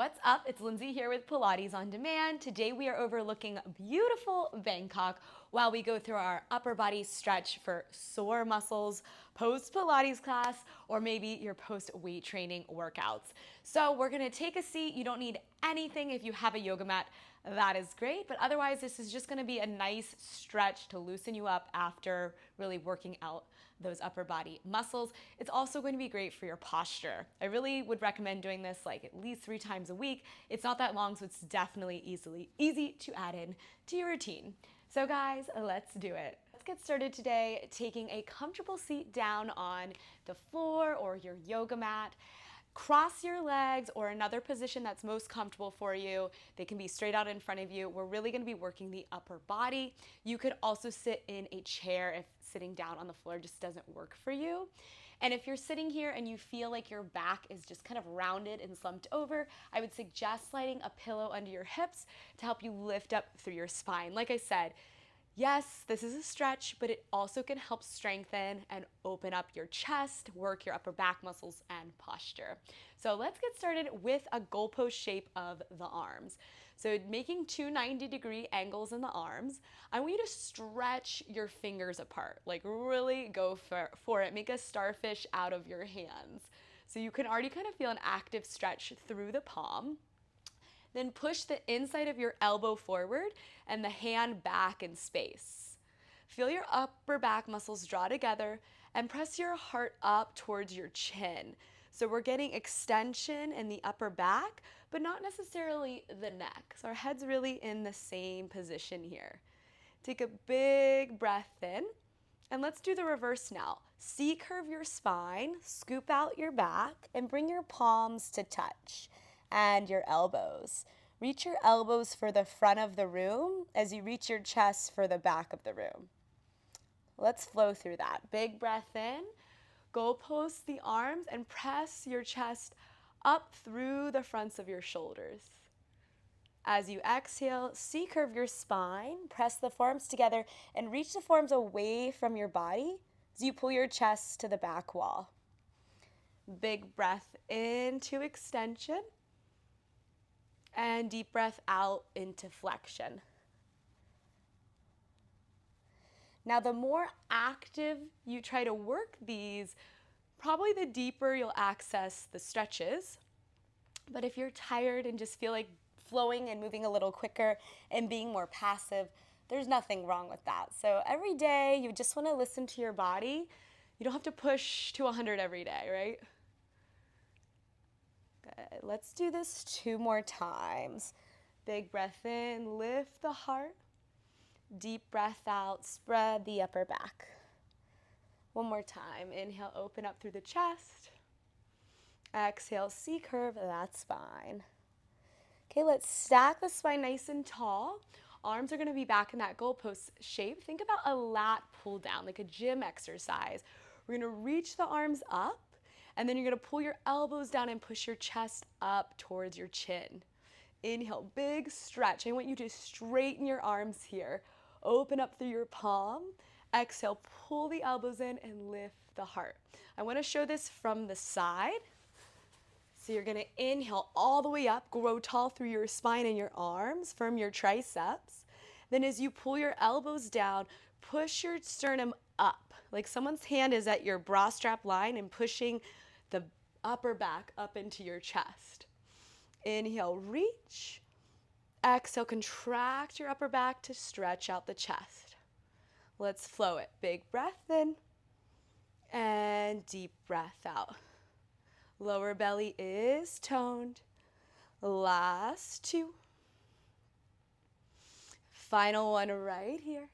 What's up? It's Lindsay here with Pilates On Demand. Today we are overlooking beautiful Bangkok while we go through our upper body stretch for sore muscles, post-Pilates class, or maybe your post-weight training workouts. So we're gonna take a seat. You don't need anything. If you have a yoga mat, that is great. But otherwise, this is just gonna be a nice stretch to loosen you up after really working out those upper body muscles. It's also going to be great for your posture. I really would recommend doing this like at least 3 times a week. It's not that long, so it's definitely easy to add in to your routine. So guys, let's do it. Let's get started today taking a comfortable seat down on the floor or your yoga mat. Cross your legs or another position that's most comfortable for you. They can be straight out in front of you. We're really gonna be working the upper body. You could also sit in a chair if sitting down on the floor just doesn't work for you. And if you're sitting here and you feel like your back is just kind of rounded and slumped over, I would suggest sliding a pillow under your hips to help you lift up through your spine. Like I said, yes, this is a stretch, but it also can help strengthen and open up your chest, work your upper back muscles and posture. So let's get started with a goalpost shape of the arms. So making 2 90-degree angles in the arms, I want you to stretch your fingers apart, like really go for it. Make a starfish out of your hands. So you can already kind of feel an active stretch through the palm. Then push the inside of your elbow forward and the hand back in space. Feel your upper back muscles draw together and press your heart up towards your chin. So we're getting extension in the upper back, but not necessarily the neck. So our head's really in the same position here. Take a big breath in, and let's do the reverse now. C-curve your spine, scoop out your back, and bring your palms to touch and your elbows. Reach your elbows for the front of the room as you reach your chest for the back of the room. Let's flow through that. Big breath in, goalpost the arms, and press your chest up through the fronts of your shoulders. As you exhale, C-curve your spine, press the forearms together, and reach the forearms away from your body as you pull your chest to the back wall. Big breath into extension. And deep breath out into flexion. Now, the more active you try to work these, probably the deeper you'll access the stretches. But if you're tired and just feel like flowing and moving a little quicker and being more passive, there's nothing wrong with that. So every day, you just want to listen to your body. You don't have to push to 100 every day, right? Good. Let's do this 2 more times. Big breath in, lift the heart. Deep breath out, spread the upper back. 1 more time. Inhale, open up through the chest. Exhale, C-curve that spine. Okay, let's stack the spine nice and tall. Arms are going to be back in that goalpost shape. Think about a lat pull down, like a gym exercise. We're going to reach the arms up. And then you're gonna pull your elbows down and push your chest up towards your chin. Inhale, big stretch. I want you to straighten your arms here. Open up through your palm. Exhale, pull the elbows in and lift the heart. I wanna show this from the side. So you're gonna inhale all the way up, grow tall through your spine and your arms, firm your triceps. Then as you pull your elbows down, push your sternum up. Like someone's hand is at your bra strap line and pushing the upper back up into your chest. Inhale, reach. Exhale, contract your upper back to stretch out the chest. Let's flow it. Big breath in and deep breath out. Lower belly is toned. Last 2. Final one right here.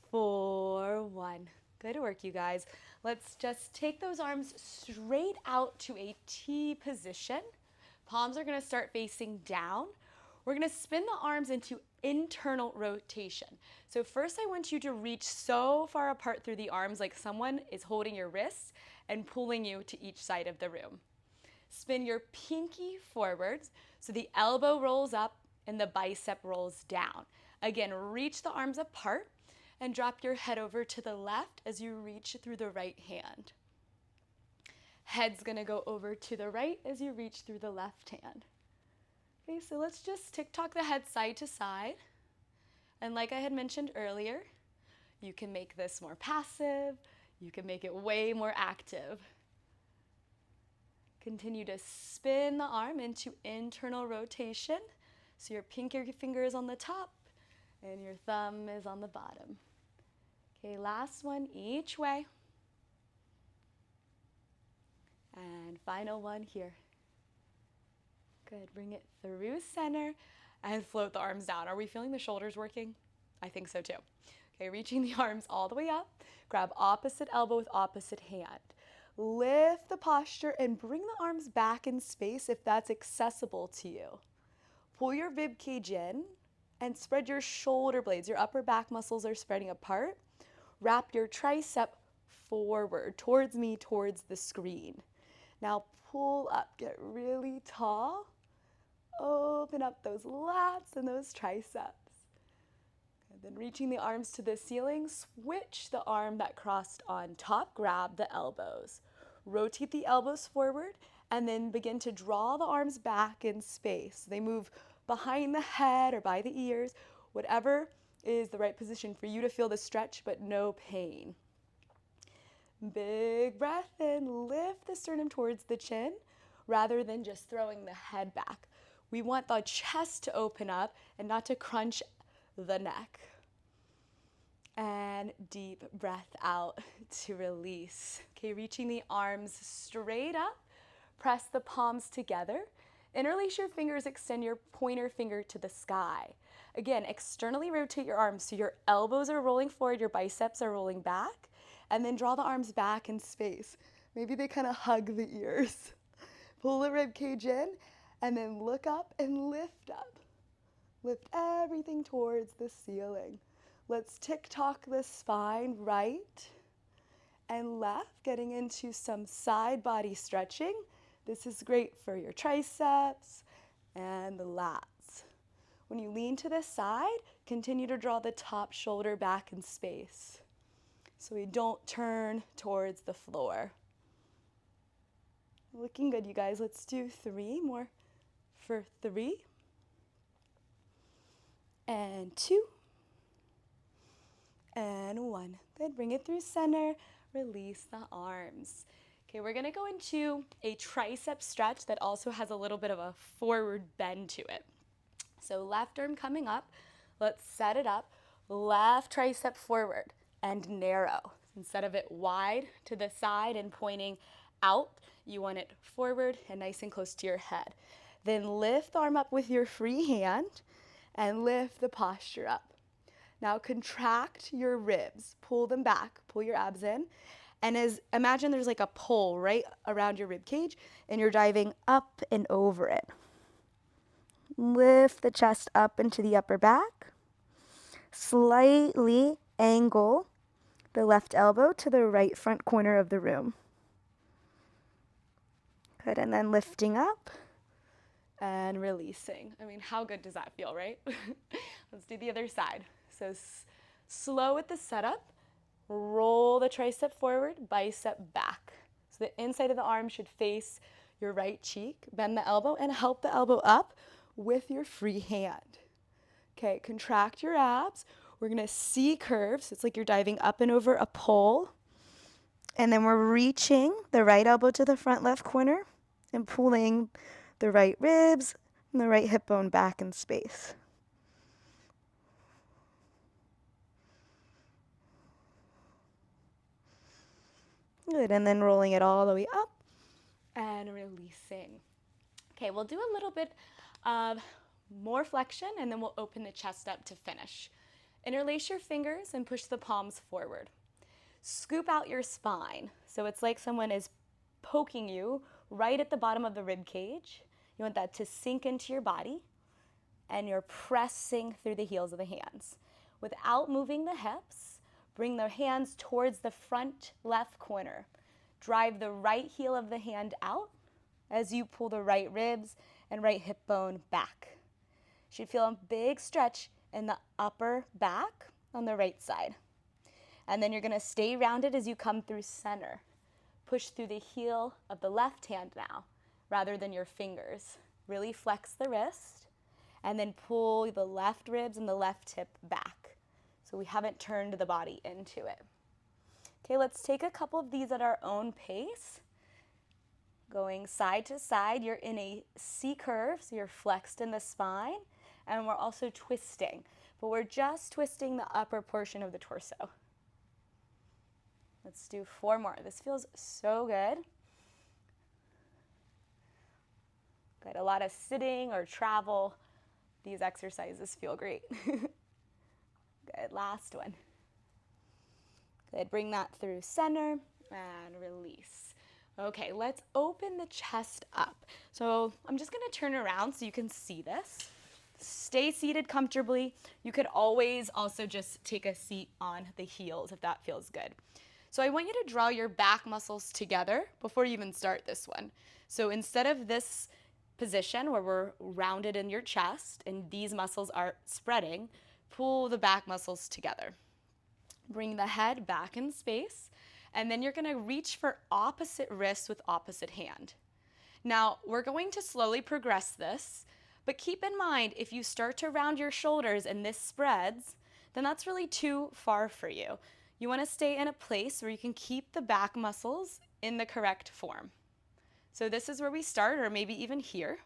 4, 1. Good work, you guys. Let's just take those arms straight out to a T position. Palms are going to start facing down. We're going to spin the arms into internal rotation. So first I want you to reach so far apart through the arms like someone is holding your wrists and pulling you to each side of the room. Spin your pinky forwards so the elbow rolls up and the bicep rolls down. Again, reach the arms apart and drop your head over to the left as you reach through the right hand. Head's gonna go over to the right as you reach through the left hand. Okay, so let's just tick-tock the head side to side. And like I had mentioned earlier, you can make this more passive. You can make it way more active. Continue to spin the arm into internal rotation. So your pinky finger is on the top and your thumb is on the bottom. Okay, last one each way. And final one here. Good, bring it through center and float the arms down. Are we feeling the shoulders working? I think so too. Okay, reaching the arms all the way up. Grab opposite elbow with opposite hand. Lift the posture and bring the arms back in space if that's accessible to you. Pull your rib cage in and spread your shoulder blades. Your upper back muscles are spreading apart. Wrap your tricep forward, towards me, towards the screen. Now pull up, get really tall. Open up those lats and those triceps. And then reaching the arms to the ceiling, switch the arm that crossed on top, grab the elbows. Rotate the elbows forward and then begin to draw the arms back in space. They move behind the head or by the ears, whatever is the right position for you to feel the stretch but no pain. Big breath in, lift the sternum towards the chin rather than just throwing the head back. We want the chest to open up and not to crunch the neck. And deep breath out to release. Okay, reaching the arms straight up, press the palms together. Interlace your fingers, extend your pointer finger to the sky. Again, externally rotate your arms so your elbows are rolling forward, your biceps are rolling back, and then draw the arms back in space. Maybe they kind of hug the ears. Pull the rib cage in, and then look up and lift up. Lift everything towards the ceiling. Let's tick-tock the spine right and left, getting into some side body stretching. This is great for your triceps and the lats. When you lean to the side, continue to draw the top shoulder back in space so we don't turn towards the floor. Looking good, you guys. Let's do 3 more for 3 and 2 and 1. Good, bring it through center, release the arms. Okay, we're gonna go into a tricep stretch that also has a little bit of a forward bend to it. So left arm coming up, let's set it up. Left tricep forward and narrow. Instead of it wide to the side and pointing out, you want it forward and nice and close to your head. Then lift the arm up with your free hand and lift the posture up. Now contract your ribs, pull them back, pull your abs in, and imagine there's like a pole right around your rib cage and you're diving up and over it. Lift the chest up into the upper back. Slightly angle the left elbow to the right front corner of the room. Good, and then lifting up and releasing. I mean, how good does that feel, right? Let's do the other side. So slow with the setup, roll the tricep forward, bicep back. So the inside of the arm should face your right cheek. Bend the elbow and help the elbow up with your free hand. Okay, contract your abs. We're gonna C curve, so it's like you're diving up and over a pole. And then we're reaching the right elbow to the front left corner and pulling the right ribs and the right hip bone back in space. Good, and then rolling it all the way up and releasing. Okay, we'll do a little bit of more flexion and then we'll open the chest up to finish. Interlace your fingers and push the palms forward. Scoop out your spine. So it's like someone is poking you right at the bottom of the rib cage. You want that to sink into your body and you're pressing through the heels of the hands. Without moving the hips, bring the hands towards the front left corner. Drive the right heel of the hand out as you pull the right ribs and right hip bone back. You should feel a big stretch in the upper back on the right side. And then you're gonna stay rounded as you come through center. Push through the heel of the left hand now, rather than your fingers. Really flex the wrist. and then pull the left ribs and the left hip back. So we haven't turned the body into it. Okay, let's take a couple of these at our own pace. Going side to side, you're in a C curve, so you're flexed in the spine, and we're also twisting, but we're just twisting the upper portion of the torso. Let's do 4 more. This feels so good. Good, a lot of sitting or travel. These exercises feel great. Good, last one. Good, bring that through center and release. Okay, let's open the chest up. So I'm just gonna turn around so you can see this. Stay seated comfortably. You could always also just take a seat on the heels if that feels good. So I want you to draw your back muscles together before you even start this one. So instead of this position where we're rounded in your chest and these muscles are spreading, pull the back muscles together. Bring the head back in space. And then you're gonna reach for opposite wrist with opposite hand. Now, we're going to slowly progress this, but keep in mind, if you start to round your shoulders and this spreads, then that's really too far for you. You wanna stay in a place where you can keep the back muscles in the correct form. So this is where we start, or maybe even here.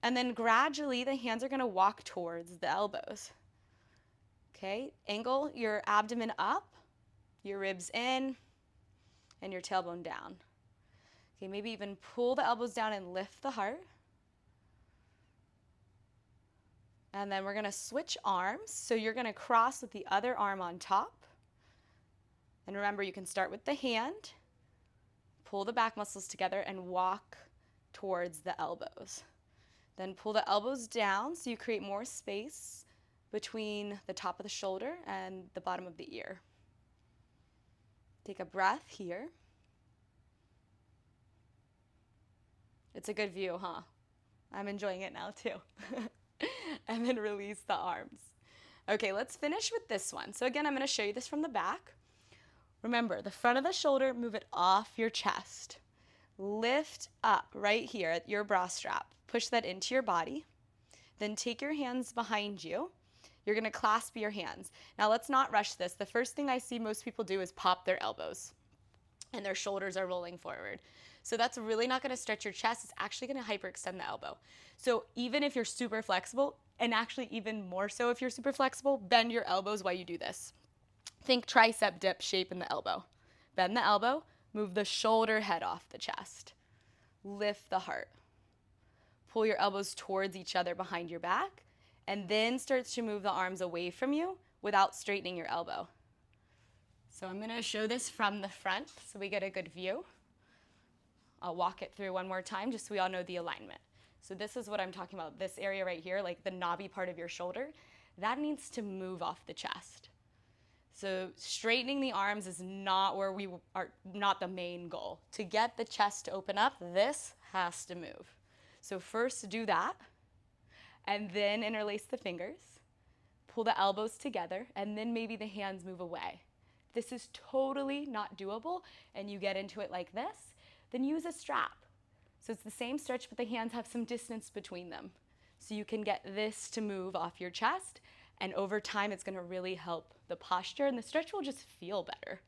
And then gradually, the hands are gonna walk towards the elbows. Okay, angle your abdomen up, your ribs in, and your tailbone down. Okay, maybe even pull the elbows down and lift the heart. And then we're gonna switch arms. So you're gonna cross with the other arm on top. And remember, you can start with the hand, pull the back muscles together and walk towards the elbows. Then pull the elbows down so you create more space between the top of the shoulder and the bottom of the ear. Take a breath here. It's a good view, huh? I'm enjoying it now too. And then release the arms. Okay, let's finish with this one. So again, I'm gonna show you this from the back. Remember, the front of the shoulder, move it off your chest. Lift up right here at your bra strap. Push that into your body. Then take your hands behind you. You're gonna clasp your hands. Now let's not rush this. The first thing I see most people do is pop their elbows and their shoulders are rolling forward. So that's really not gonna stretch your chest. It's actually gonna hyperextend the elbow. So even if you're super flexible, and actually even more so if you're super flexible, bend your elbows while you do this. Think tricep dip shape in the elbow. Bend the elbow, move the shoulder head off the chest. Lift the heart. Pull your elbows towards each other behind your back, and then start to move the arms away from you without straightening your elbow. So I'm gonna show this from the front so we get a good view. I'll walk it through one more time just so we all know the alignment. So this is what I'm talking about, this area right here, like the knobby part of your shoulder, that needs to move off the chest. So straightening the arms is not where we are, not the main goal. To get the chest to open up, this has to move. So first do that, and then interlace the fingers, pull the elbows together, and then maybe the hands move away. This is totally not doable, and you get into it like this, then use a strap. So it's the same stretch, but the hands have some distance between them. So you can get this to move off your chest, and over time it's gonna really help the posture, and the stretch will just feel better.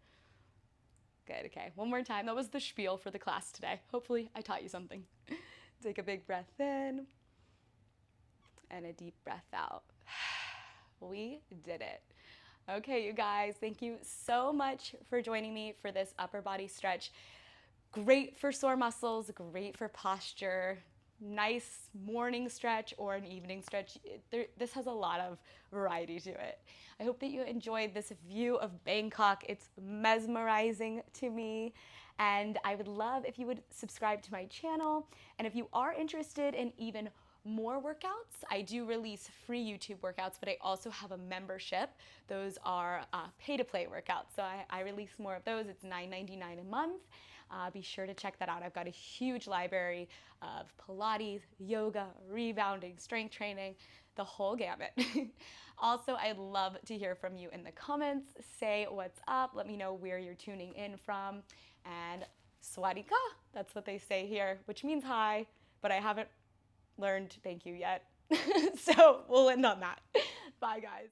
Good, okay, one more time. That was the spiel for the class today. Hopefully I taught you something. Take a big breath in, and a deep breath out. We did it. Okay, you guys, thank you so much for joining me for this upper body stretch. Great for sore muscles, great for posture, nice morning stretch or an evening stretch. This has a lot of variety to it. I hope that you enjoyed this view of Bangkok. It's mesmerizing to me. And I would love if you would subscribe to my channel. And if you are interested in even more workouts, I do release free YouTube workouts, but I also have a membership. Those are pay-to-play workouts. So I release more of those. It's $9.99 a month. Be sure to check that out. I've got a huge library of Pilates, yoga, rebounding, strength training, the whole gamut. Also, I'd love to hear from you in the comments. Say what's up. Let me know where you're tuning in from. And Sawadika, that's what they say here, which means hi, but I haven't learned thank you yet. So we'll end on that. Bye, guys.